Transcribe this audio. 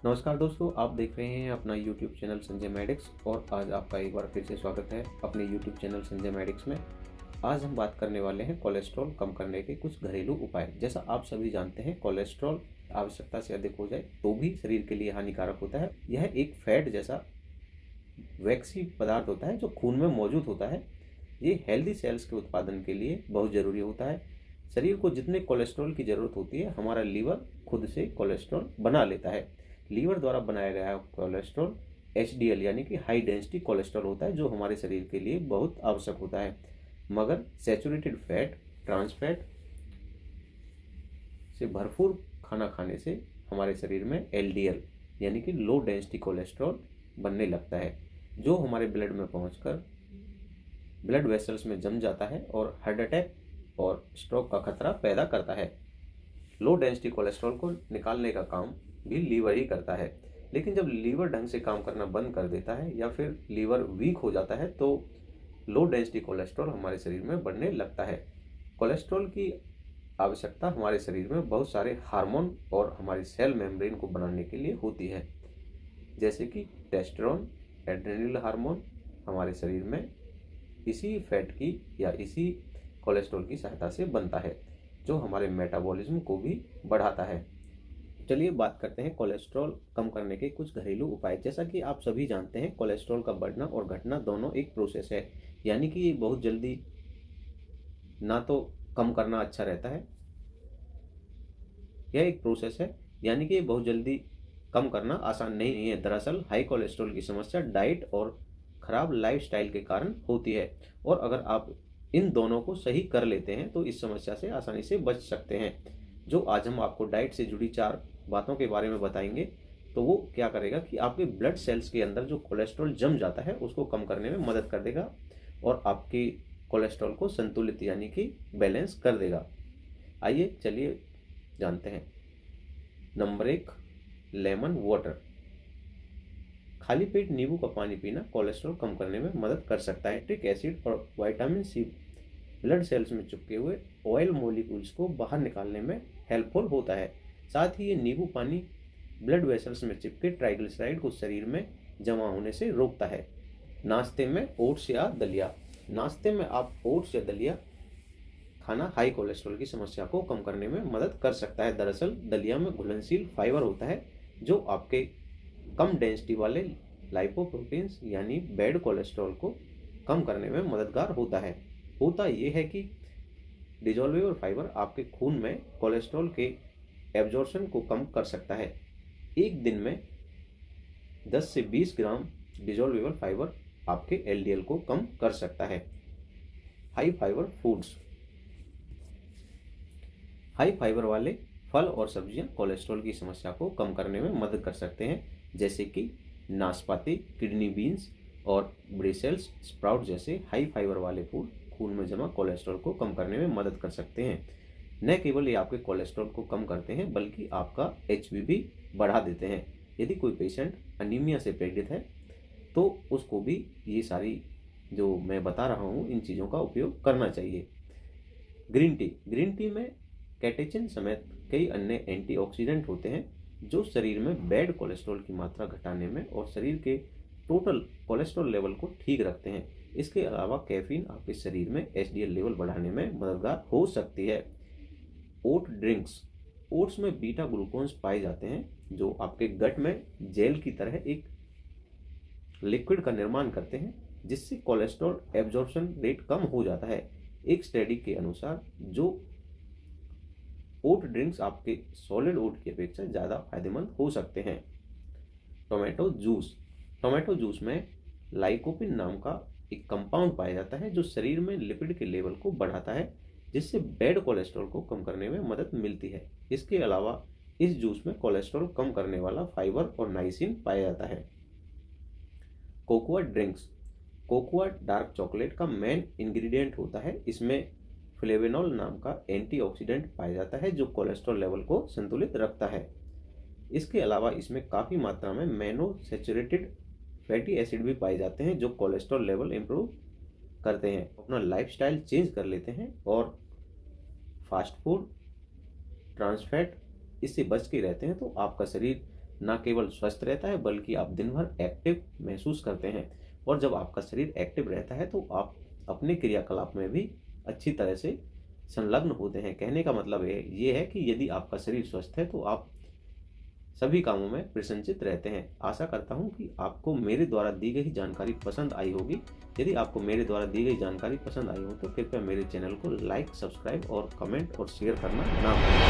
नमस्कार दोस्तों, आप देख रहे हैं अपना यूट्यूब चैनल संजय मेडिक्स और आज आपका एक बार फिर से स्वागत है अपने यूट्यूब चैनल संजय मेडिक्स में। आज हम बात करने वाले हैं कोलेस्ट्रॉल कम करने के कुछ घरेलू उपाय। जैसा आप सभी जानते हैं, कोलेस्ट्रॉल आवश्यकता से अधिक हो जाए तो भी शरीर के लिए हानिकारक होता है। यह एक फैट जैसा वैक्सी पदार्थ होता है जो खून में मौजूद होता है। ये हेल्दी सेल्स के उत्पादन के लिए बहुत ज़रूरी होता है। शरीर को जितने कोलेस्ट्रॉल की ज़रूरत होती है, हमारा लीवर खुद से कोलेस्ट्रॉल बना लेता है। लीवर द्वारा बनाया गया कोलेस्ट्रॉल HDL यानी कि हाई डेंसिटी कोलेस्ट्रॉल होता है, जो हमारे शरीर के लिए बहुत आवश्यक होता है। मगर सैचुरेटेड फैट, ट्रांस फैट से भरपूर खाना खाने से हमारे शरीर में LDL यानी कि लो डेंसिटी कोलेस्ट्रॉल बनने लगता है, जो हमारे ब्लड में पहुंचकर ब्लड वेसल्स में जम जाता है और हार्ट अटैक और स्ट्रोक का खतरा पैदा करता है। लो डेंसिटी कोलेस्ट्रॉल को निकालने का काम भी लीवर ही करता है, लेकिन जब लीवर ढंग से काम करना बंद कर देता है या फिर लीवर वीक हो जाता है तो लो डेंसिटी कोलेस्ट्रॉल हमारे शरीर में बढ़ने लगता है। कोलेस्ट्रॉल की आवश्यकता हमारे शरीर में बहुत सारे हार्मोन और हमारी सेल मेम्ब्रेन को बनाने के लिए होती है, जैसे कि टेस्टोस्टेरोन, एड्रेनल हार्मोन हमारे शरीर में इसी फैट की या इसी कोलेस्ट्रॉल की सहायता से बनता है, जो हमारे मेटाबॉलिज्म को भी बढ़ाता है। चलिए बात करते हैं कोलेस्ट्रॉल कम करने के कुछ घरेलू उपाय। जैसा कि आप सभी जानते हैं, कोलेस्ट्रॉल का बढ़ना और घटना दोनों एक प्रोसेस है, यानी कि ये बहुत जल्दी ना तो कम करना अच्छा रहता है, यह एक प्रोसेस है, यानी कि ये बहुत जल्दी कम करना आसान नहीं है। दरअसल हाई कोलेस्ट्रॉल की समस्या डाइट और खराब लाइफस्टाइल के कारण होती है, और अगर आप इन दोनों को सही कर लेते हैं तो इस समस्या से आसानी से बच सकते हैं। जो आज हम आपको डाइट से जुड़ी 4 बातों के बारे में बताएंगे, तो वो क्या करेगा कि आपके ब्लड सेल्स के अंदर जो कोलेस्ट्रॉल जम जाता है उसको कम करने में मदद कर देगा और आपकी कोलेस्ट्रॉल को संतुलित यानी कि बैलेंस कर देगा। आइए चलिए जानते हैं। Number 1, lemon water. खाली पेट नींबू का पानी पीना कोलेस्ट्रॉल कम करने में मदद कर सकता है। नाइट्रिक एसिड और विटामिन सी ब्लड सेल्स में चिपके हुए ऑयल मॉलिक्यूल्स को बाहर निकालने में हेल्पफुल होता है। साथ ही ये नींबू पानी ब्लड वेसल्स में चिपके ट्राइग्लिसराइड को शरीर में जमा होने से रोकता है। नाश्ते में ओट्स या दलिया। नाश्ते में आप ओट्स या दलिया खाना हाई कोलेस्ट्रॉल की समस्या को कम करने में मदद कर सकता है। दरअसल दलिया में घुलनशील फाइबर होता है, जो आपके कम डेंसिटी वाले लाइपोप्रोटीन्स यानी बैड कोलेस्ट्रॉल को कम करने में मददगार होता है। होता यह है कि डिजोल्वेबल फाइबर आपके खून में कोलेस्ट्रॉल के एब्जॉर्प्शन को कम कर सकता है। एक दिन में 10 से 20 ग्राम डिजोल्वेबल फाइबर आपके LDL को कम कर सकता है। High fibre foods. High fibre वाले फल और सब्जियां कोलेस्ट्रॉल की समस्या को कम करने में मदद कर सकते हैं, जैसे कि नाशपाती, किडनी बीन्स और ब्रेसेल्स स्प्राउट जैसे हाई फाइबर वाले फूड खून में जमा कोलेस्ट्रॉल को कम करने में मदद कर सकते हैं। न केवल ये आपके कोलेस्ट्रॉल को कम करते हैं, बल्कि आपका HB भी बढ़ा देते हैं। यदि कोई पेशेंट अनीमिया से पीड़ित है तो उसको भी ये सारी जो मैं बता रहा हूँ इन चीज़ों का उपयोग करना चाहिए। Green tea. ग्रीन टी में कैटेचिन समेत कई अन्य एंटीऑक्सीडेंट होते हैं, जो शरीर में बैड कोलेस्ट्रॉल की मात्रा घटाने में और शरीर के टोटल कोलेस्ट्रॉल लेवल को ठीक रखते हैं। इसके अलावा कैफीन आपके शरीर में HDL लेवल बढ़ाने में मददगार हो सकती है। ओट ड्रिंक्स। ओट्स में बीटा ग्लूकोन्स पाए जाते हैं, जो आपके गट में जेल की तरह एक लिक्विड का निर्माण करते हैं, जिससे कोलेस्ट्रॉल एब्जॉर्प्शन रेट कम हो जाता है। एक स्टडी के अनुसार जो ओट ड्रिंक्स आपके सॉलिड ओट की अपेक्षा ज़्यादा फायदेमंद हो सकते हैं। Tomato juice. टोमेटो जूस में लाइकोपिन नाम का एक कंपाउंड पाया जाता है, जो शरीर में लिपिड के लेवल को बढ़ाता है, जिससे बैड कोलेस्ट्रॉल को कम करने में मदद मिलती है। इसके अलावा इस जूस में कोलेस्ट्रॉल कम करने वाला फाइबर और नाइसिन पाया जाता है। Cocoa drinks. Cocoa dark chocolate का मेन इंग्रेडिएंट होता है। इसमें फ्लेवेनॉल नाम का एंटीऑक्सीडेंट पाया जाता है, जो कोलेस्ट्रॉल लेवल को संतुलित रखता है। इसके अलावा इसमें काफ़ी मात्रा में मोनोसैचुरेटेड फैटी एसिड भी पाए जाते हैं, जो कोलेस्ट्रॉल लेवल इम्प्रूव करते हैं। अपना लाइफस्टाइल चेंज कर लेते हैं और फास्ट फूड, ट्रांस फैट इससे बच के रहते हैं, तो आपका शरीर न केवल स्वस्थ रहता है बल्कि आप दिन भर एक्टिव महसूस करते हैं। और जब आपका शरीर एक्टिव रहता है तो आप अपने क्रियाकलाप में भी अच्छी तरह से संलग्न होते हैं। कहने का मतलब ये है कि यदि आपका शरीर स्वस्थ है तो आप सभी कामों में प्रसन्नचित्त रहते हैं। आशा करता हूँ कि आपको मेरे द्वारा दी गई जानकारी पसंद आई होगी। यदि आपको मेरे द्वारा दी गई जानकारी पसंद आई हो तो कृपया मेरे चैनल को लाइक, सब्सक्राइब और कमेंट और शेयर करना ना भूलें।